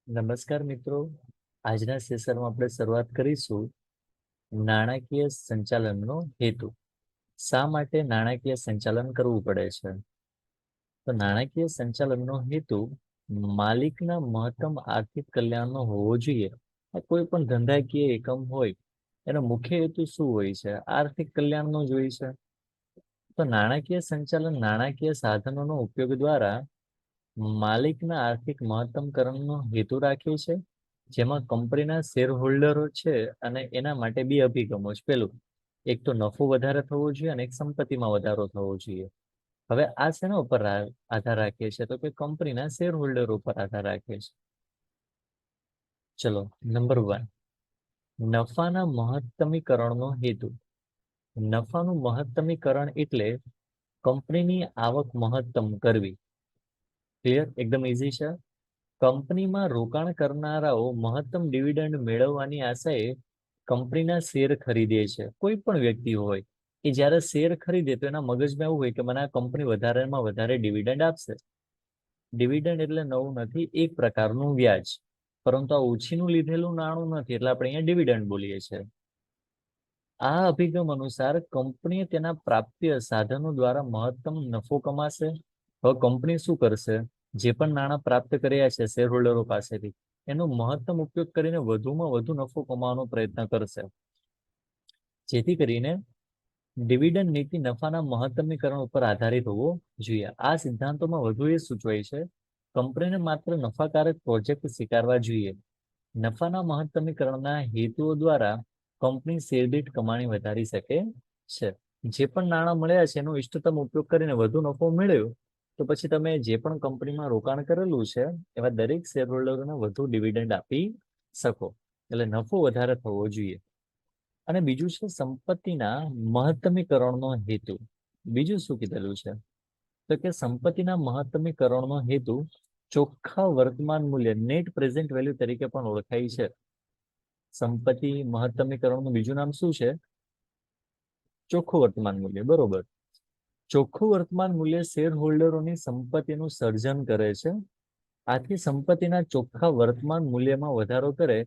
નમસ્કાર મિત્રો, આજના સેશનમાં આપણે શરૂઆત કરીશું નાણાકીય સંચાલનનો હેતુ. શા માટે નાણાકીય સંચાલન કરવું પડે છે? તો નાણાકીય સંચાલનનો હેતુ માલિકના મહત્તમ આર્થિક કલ્યાણનો હોવો જોઈએ. કોઈ પણ ધંધાકીય એકમ હોય એનો મુખ્ય હેતુ શું હોય છે? આર્થિક કલ્યાણનો જ હોય છે. તો નાણાકીય સંચાલન નાણાકીય સાધનોનો ઉપયોગ દ્વારા માલિકના આર્થિક મહત્તમકરણનો હેતુ રાખે છે, જેમાં કંપનીના શેર હોલ્ડરો છે અને એના માટે બે અભિગમો છે. પેલું, એક તો નફો વધારે થવો જોઈએ અને એક સંપત્તિમાં વધારો થવો જોઈએ. હવે આ શેના ઉપર આધાર રાખે છે? તો કે કંપનીના શેર હોલ્ડર ઉપર આધાર રાખે છે. ચલો, નંબર 1, નફાના મહત્તમીકરણનો હેતુ. નફાનું મહત્તમીકરણ એટલે કંપનીની આવક મહત્તમ કરવી. ક્લિયર? એકદમ ઈઝી છે. કંપનીમાં રોકાણ કરનારાઓ મહત્તમ ડિવિડન્ડ મેળવવાની આશાએ કંપનીના શેર ખરીદે છે. કોઈ પણ વ્યક્તિ હોય કે જ્યારે શેર ખરીદે તો એના મગજમાં એવું હોય કે મને આ કંપની વધારેમાં વધારે ડિવિડન્ડ આપશે. ડિવિડન્ડ એટલે નવું નથી, એક પ્રકારનું વ્યાજ, પરંતુ આ ઓછીનું લીધેલું નાણું નથી, એટલે આપણે અહીંયા ડિવિડન્ડ બોલીએ છીએ. આ અભિગમ અનુસાર કંપનીએ તેના પ્રાપ્ય સાધનો દ્વારા મહત્તમ નફો કમાશે. હવે કંપની શું કરશે? જે પણ નાણાં પ્રાપ્ત કર્યા છે શેર હોલ્ડરો પાસેથી, એનો મહત્તમ ઉપયોગ કરીને વધુમાં વધુ નફો કમાવાનો પ્રયત્ન કરશે, જેથી કરીને ડિવિડન્ડ નીતિ નફાના મહત્તમીકરણ ઉપર આધારિત હોવો જોઈએ. આ સિદ્ધાંતોમાં વધુ એ સૂચવાય છે, કંપનીને માત્ર નફાકારક પ્રોજેક્ટ સ્વીકારવા જોઈએ. નફાના મહત્તમીકરણના હેતુઓ દ્વારા કંપની શેરદીઠ કમાણી વધારી શકે છે. જે પણ નાણાં મળ્યા છે એનો ઇષ્ટતમ ઉપયોગ કરીને વધુ નફો મેળવ્યો તો પછી તમે જે પણ કંપનીમાં રોકાણ કરેલું છે એવા દરેક શેર હોલ્ડરોને વધુ ડિવિડન્ડ આપી શકો. એટલે નફો વધારે થવો જોઈએ. અને બીજું છે સંપત્તિના મહત્તમીકરણનો હેતુ. બીજું શું કીધેલું છે? તો કે સંપત્તિના મહત્તમીકરણનો હેતુ ચોખ્ખા વર્તમાન મૂલ્ય, નેટ પ્રેઝન્ટ વેલ્યુ તરીકે પણ ઓળખાય છે. સંપત્તિ મહત્તમીકરણનું બીજું નામ શું છે? ચોખ્ખું વર્તમાન મૂલ્ય. બરોબર. ચોખ્ખું વર્તમાન મૂલ્ય શેર હોલ્ડરોની સંપત્તિનું સર્જન કરે છે. આથી સંપત્તિના ચોખ્ખા વર્તમાન મૂલ્યમાં વધારો કરે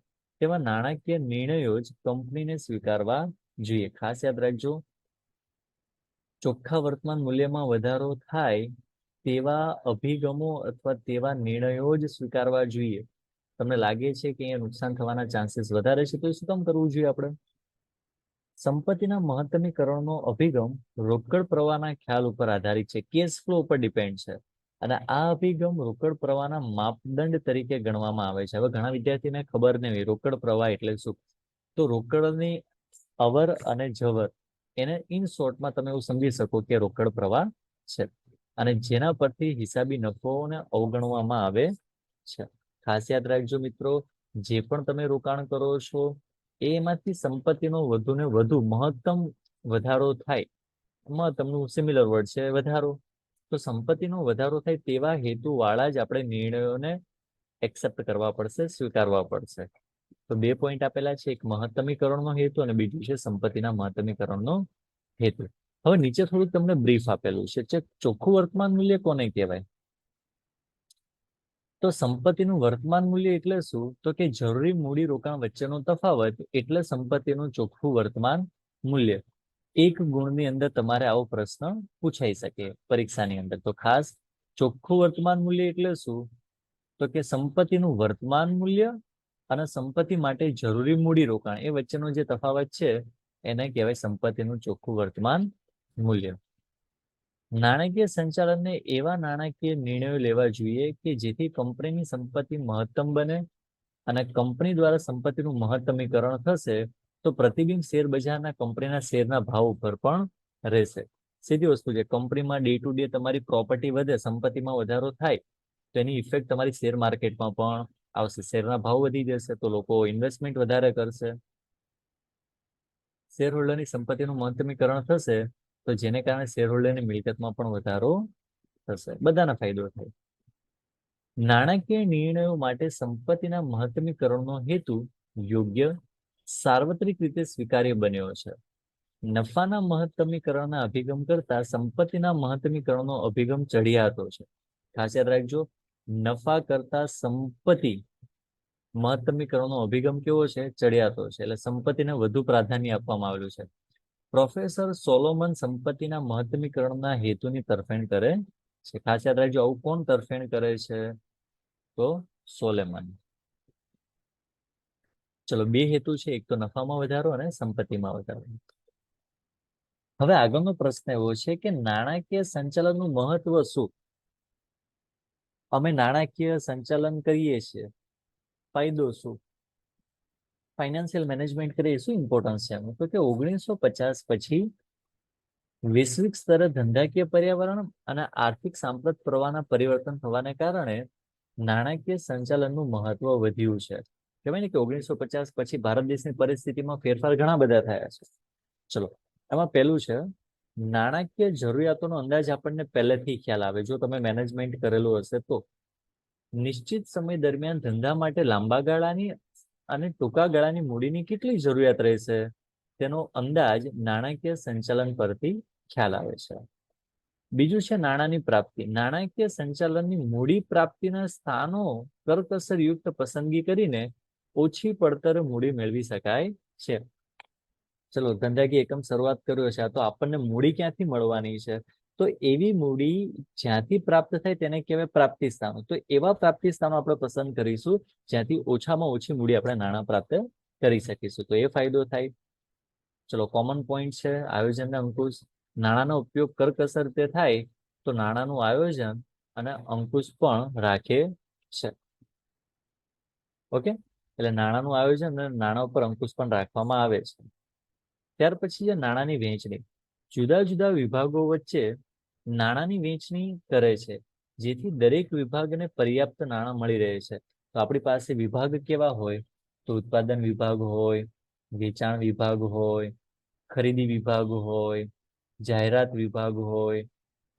તેવા નાણાકીય નિર્ણયો જ કંપનીને સ્વીકારવા જોઈએ. ખાસ યાદ રાખજો, ચોખ્ખા વર્તમાન મૂલ્યમાં વધારો થાય તેવા અભિગમો અથવા તેવા નિર્ણયો જ સ્વીકારવા જોઈએ. તમને લાગે છે કે અહીંયા નુકસાન થવાના ચાન્સીસ વધારે છે, તો શું કામ કરવું જોઈએ આપણે? સંપત્તિના મહત્તમીકરણનો અભિગમ રોકડ પ્રવાહના ખ્યાલ ઉપર આધારિત છે, કેશ ફ્લો ઉપર ડિપેન્ડ છે. અને આ અભિગમ રોકડ પ્રવાહના માપદંડ તરીકે ગણવામાં આવે છે. હવે ઘણા વિદ્યાર્થીને ખબર નહીં હોય રોકડ પ્રવાહ એટલે શું. તો રોકડની અવર અને જવર, એને ઇન શોર્ટમાં તમે એવું સમજી શકો કે રોકડ પ્રવાહ છે, અને જેના પરથી હિસાબી નફોને અવગણવામાં આવે છે. ખાસ યાદ રાખજો મિત્રો, જે પણ તમે રોકાણ કરો છો એમાંથી સંપત્તિનો વધુ ને વધુ મહત્તમ વધારો થાય. મહત્તમનું સિમિલર વર્ડ છે વધારો. તો સંપત્તિનો વધારો થાય તેવા હેતુ વાળા જ આપણે નિર્ણયોને એક્સેપ્ટ કરવા પડશે, સ્વીકારવા પડશે. તો 2 પોઈન્ટ આપેલા છે, એક મહત્તમીકરણનો હેતુ અને બીજું છે સંપત્તિના મહત્તમીકરણનો હેતુ. હવે નીચે થોડુંક તમને બ્રીફ આપેલું છે. ચોખ્ખું વર્તમાન મૂલ્ય કોને કહેવાય? તો સંપત્તિનું વર્તમાન મૂલ્ય એટલે શું? તો કે જરૂરી મૂડી રોકાણ વચ્ચેનો તફાવત એટલે સંપત્તિનું ચોખ્ખું વર્તમાન મૂલ્ય. એક ગુણની અંદર તમારે આવો પ્રશ્ન પૂછાઈ શકે પરીક્ષાની અંદર. તો ખાસ ચોખ્ખું વર્તમાન મૂલ્ય એટલે શું? તો કે સંપત્તિનું વર્તમાન મૂલ્ય અને સંપત્તિ માટે જરૂરી મૂડી રોકાણ એ વચ્ચેનો જે તફાવત છે એને કહેવાય સંપત્તિનું ચોખ્ખું વર્તમાન મૂલ્ય. નાણાકીય સંચાલનને એવા નાણાકીય નિર્ણયો લેવા જોઈએ કે જેથી કંપનીની સંપત્તિ મહત્તમ બને, અને કંપની દ્વારા સંપત્તિનું મહત્તમીકરણ થશે તો પ્રતિબિંબ શેર બજારના કંપનીના શેરના ભાવ ઉપર પણ રહેશે. સીધી વસ્તુ છે, કંપનીમાં ડે ટુ ડે તમારી પ્રોપર્ટી વધે, સંપત્તિમાં વધારો થાય તો એની ઇફેક્ટ તમારી શેર માર્કેટમાં પણ આવશે. શેરના ભાવ વધી જશે તો લોકો ઇન્વેસ્ટમેન્ટ વધારે કરશે. શેર હોલ્ડરની સંપત્તિનું મહત્તમીકરણ થશે તો જેને કારણે શેર હોલ્ડરની મિલકતમાં પણ વધારો થશે, બધાના ફાયદો થાય. નાણાકીય નિર્ણયો માટે સંપત્તિના મહત્તમીકરણનો હેતુ યોગ્ય, સાર્વત્રિક રીતે સ્વીકાર્ય બન્યો છે. નફાના મહત્તમીકરણના અભિગમ કરતા સંપત્તિના મહત્તમીકરણનો અભિગમ ચઢિયાતો છે. ખાસ યાદ રાખજો, નફા કરતા સંપત્તિ મહત્તમીકરણનો અભિગમ કેવો છે? ચડિયાતો છે. એટલે સંપત્તિને વધુ પ્રાધાન્ય આપવામાં આવેલું છે. પ્રોફેસર સોલોમન સંપત્તિના મહત્તમીકરણના હેતુની તરફેણ કરે છે. ખાસ યાદ રાખજો, આવું કોણ તરફેણ કરે છે? તો સોલેમન. ચલો, બે હેતુ છે, એક તો નફામાં વધારો અને સંપત્તિમાં વધારો. હવે આગળનો પ્રશ્ન એવો છે કે નાણાકીય સંચાલનનું મહત્વ શું? અમે નાણાકીય સંચાલન કરીએ છીએ, ફાયદો શું? ફાઇનાન્શિયલ મેનેજમેન્ટ કરીએ, શું ઇમ્પોર્ટન્સ છે એનું? તો કે 1950 પછી વૈશ્વિક સ્તરે ધંધાકીય પર્યાવરણ અને આર્થિક સાંપ્રત પ્રવાહના પરિવર્તન થવાને કારણે નાણાકીય સંચાલનનું મહત્વ વધ્યું છે. કહેવાય ને કે 1950 પછી ભારત દેશની પરિસ્થિતિમાં ફેરફાર ઘણા બધા થયા છે. ચલો, એમાં પહેલું છે નાણાકીય જરૂરિયાતોનો અંદાજ આપણને પહેલેથી ખ્યાલ આવે. જો તમે મેનેજમેન્ટ કરેલું હશે તો નિશ્ચિત સમય દરમિયાન ધંધા માટે લાંબા ગાળાની અને ટૂંકા ગાળાની મૂડીની કેટલી જરૂરિયાત રહેશે તેનો અંદાજ નાણાકીય સંચાલન પરથી ખ્યાલ આવે છે. બીજું છે નાણાંની પ્રાપ્તિ. નાણાકીય સંચાલનની મૂડી પ્રાપ્તિના સ્થાનો કરકસરયુક્ત પસંદગી કરીને ઓછી પડતર મૂડી મેળવી શકાય છે. ચલો, ધંધાકીય એકમ શરૂઆત કર્યો છે, તો આપણને મૂડી ક્યાંથી મળવાની છે? તો એવી મૂડી જ્યાંથી પ્રાપ્ત થાય તેને કહેવાય પ્રાપ્તિ સ્થાનો. તો એવા પ્રાપ્તિ સ્થાનો આપણે પસંદ કરીશું જ્યાંથી ઓછામાં ઓછી મૂડી આપણે નાણાં પ્રાપ્ત કરી શકીશું, તો એ ફાયદો થાય. ચલો, કોમન પોઈન્ટ છે આયોજન અને અંકુશ. નાણાંનો ઉપયોગ કરકસર રીતે થાય તો નાણાંનું આયોજન અને અંકુશ પણ રાખે છે. ઓકે, એટલે નાણાંનું આયોજન અને નાણાં ઉપર અંકુશ પણ રાખવામાં આવે છે. ત્યાર પછી છે નાણાંની વહેંચણી. જુદા જુદા વિભાગો વચ્ચે નાણાંની વહેંચણી કરે છે જેથી દરેક વિભાગને પર્યાપ્ત નાણાં મળી રહે છે. તો આપણી પાસે વિભાગ કેવા હોય? તો ઉત્પાદન વિભાગ હોય, વેચાણ વિભાગ હોય, ખરીદી વિભાગ હોય, જાહેરાત વિભાગ હોય,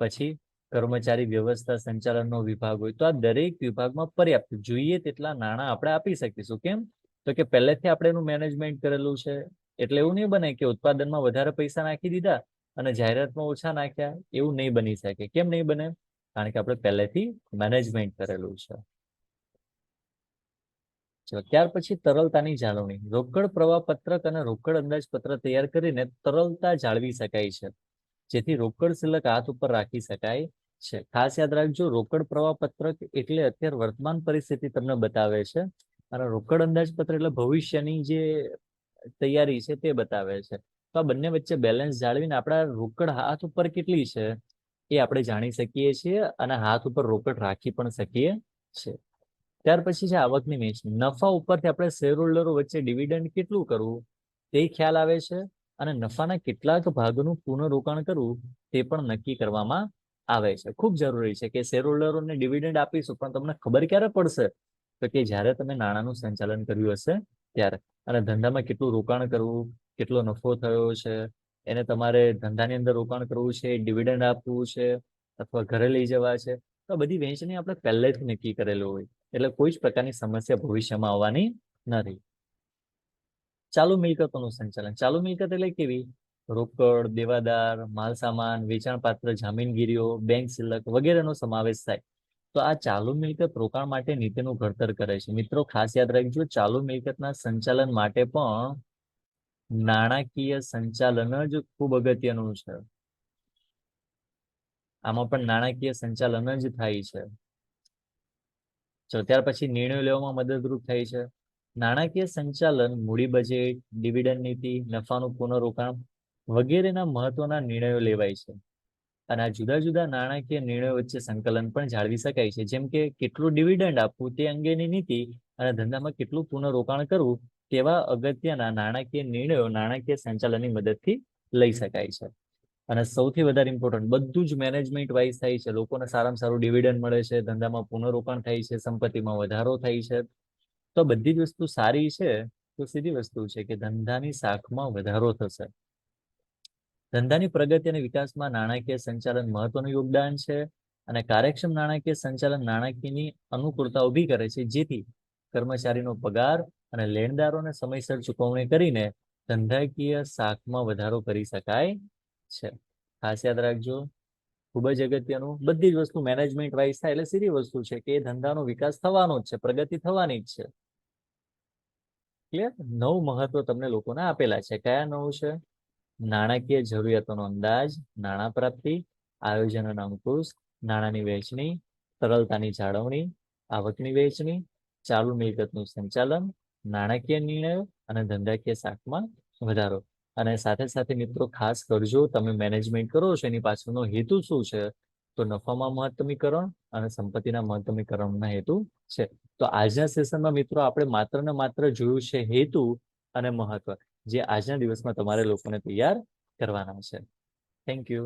પછી કર્મચારી વ્યવસ્થા સંચાલનનો વિભાગ હોય. તો આ દરેક વિભાગમાં પર્યાપ્ત જોઈએ તેટલા નાણાં આપણે આપી શકીશું. કેમ? તો કે પહેલેથી આપણે એનું મેનેજમેન્ટ કરેલું છે, એટલે એવું નહીં બને કે ઉત્પાદનમાં વધારે પૈસા નાખી દીધા અને જાહેરાતમાં ઓછા નાખ્યા. એવું નહીં બની શકે. કેમ નહીં બને? કારણ કે આપણે પહેલેથી મેનેજમેન્ટ કરેલું છે. ત્યાર પછી તરલતાની જાળવણી. રોકડ પ્રવાહ પત્રક અને રોકડ અંદાજપત્ર તૈયાર કરીને તરલતા જાળવી શકાય છે, જેથી રોકડ શિલ્લક હાથ ઉપર રાખી શકાય છે. ખાસ યાદ રાખજો, રોકડ પ્રવાહ પત્રક એટલે અત્યારે વર્તમાન પરિસ્થિતિ તમને બતાવે છે અને રોકડ અંદાજપત્ર એટલે ભવિષ્યની જે તૈયારી છે તે બતાવે છે. તો આ બંને વચ્ચે બેલેન્સ જાળવીને આપણા રોકડ હાથ ઉપર કેટલી છે એ આપણે જાણી શકીએ છીએ અને હાથ ઉપર રોકડ રાખી પણ શકીએ છીએ. ત્યાર પછી છે આવકની વહેંચણી. નફા ઉપરથી આપણે શેર હોલ્ડરો વચ્ચે ડિવિડન્ડ કેટલું કરવું તે ખ્યાલ આવે છે અને નફાના કેટલાક ભાગનું પુનઃરોકાણ કરવું તે પણ નક્કી કરવામાં આવે છે. ખૂબ જરૂરી છે કે શેર હોલ્ડરોને ડિવિડન્ડ આપીશું, પણ તમને ખબર ક્યારે પડશે? તો કે જ્યારે તમે નાણાંનું સંચાલન કર્યું હશે ત્યારે. અને ધંધામાં કેટલું રોકાણ કરવું, કેટલો નફો થયો છે, એને તમારે ધંધાની અંદર રોકાણ કરવું છે, ડિવિડન્ડ આપવું છે અથવા ઘરે લઈ જવા છે, તો બધી વહેંચણી આપણે પહેલેથી નક્કી કરેલું હોય, એટલે કોઈ જ પ્રકારની સમસ્યા ભવિષ્યમાં આવવાની નથી. ચાલુ મિલકતોનું સંચાલન. ચાલુ મિલકત એટલે કેવી? રોકડ, દેવાદાર, માલસામાન, વેચાણ પાત્ર જામીનગીરીઓ, બેંક શિલ્લક વગેરેનો સમાવેશ થાય. તો આ ચાલુ મિલકત રોકાણ માટે નીતિનું ઘડતર કરે છે. મિત્રો ખાસ યાદ રાખજો, ચાલુ મિલકતના સંચાલન માટે પણ નાણાકીય સંચાલન જ ખૂબ અગત્યનું છે. આમાં પણ નાણાકીય સંચાલન જ થાય છે. ત્યાર પછી નિર્ણયો લેવામાં મદદરૂપ થાય છે. નાણાકીય સંચાલન મૂડી બજેટ, ડિવિડન્ડ નીતિ, નફાનું પુનઃરોકાણ વગેરેના મહત્વના નિર્ણયો લેવાય છે. અને આ જુદા જુદા નાણાકીય નિર્ણયો વચ્ચે સંકલન પણ જાળવી શકાય છે. જેમ કે કેટલું ડિવિડન્ડ આપવું તે અંગેની નીતિ અને ધંધામાં કેટલું પુનઃરોકાણ કરવું તેવા અગત્યના નાણાકીય નિર્ણયો નાણાકીય સંચાલનની મદદથી લઈ શકાય છે. અને સૌથી વધારે ઇમ્પોર્ટન્ટ, બધું જ મેનેજમેન્ટ વાઇઝ થાય છે. લોકોને સારામાં સારું ડિવિડન્ડ મળે છે, ધંધામાં પુનઃરોકાણ થાય છે, સંપત્તિમાં વધારો થાય છે. તો બધી જ વસ્તુ સારી છે, તો સીધી વસ્તુ છે કે ધંધાની શાખમાં વધારો થશે. ધંધાની પ્રગતિ અને વિકાસમાં નાણાકીય સંચાલન મહત્વનું યોગદાન છે અને કાર્યક્ષમ નાણાકીય સંચાલન નાણાકીયની અનુકૂળતા ઊભી કરે છે, જેથી કર્મચારીનો પગાર અને લેણદારોને સમયસર ચૂકવણી કરીને ધંધાકીય શાખમાં વધારો કરી શકાય છે. ખાસ યાદ રાખજો, ખૂબ જ અગત્યનું. બધી જ વસ્તુ મેનેજમેન્ટ વાઇઝ થાય એટલે સીધી વસ્તુ છે કે એ ધંધાનો વિકાસ થવાનો જ છે, પ્રગતિ થવાની જ છે. ક્લિયર? 9 મહત્વ તમને લોકોને આપેલા છે. કયા 9 છે? નાણાકીય જરૂરિયાતોનો અંદાજ, નાણાં પ્રાપ્તિ, આયોજન અને અંકુશ, નાણાંની વહેંચણી, તરલતાની જાળવણી, આવકની વહેંચણી, ચાલુ મિલકતનું સંચાલન, નાણાકીય નિર્ણયો અને ધંધાકીય શાખમાં વધારો. અને સાથે સાથે મિત્રો ખાસ કરજો, તમે મેનેજમેન્ટ કરો છો એની પાછળનો હેતુ શું છે? તો નફામાં મહત્તમીકરણ અને સંપત્તિના મહત્તમીકરણના હેતુ છે. તો આજના સેશનમાં મિત્રો આપણે માત્ર ને માત્ર જોયું છે હેતુ અને મહત્વ, જે આજના દિવસમાં તમારે લોકોને તૈયાર કરવાના છે. Thank you.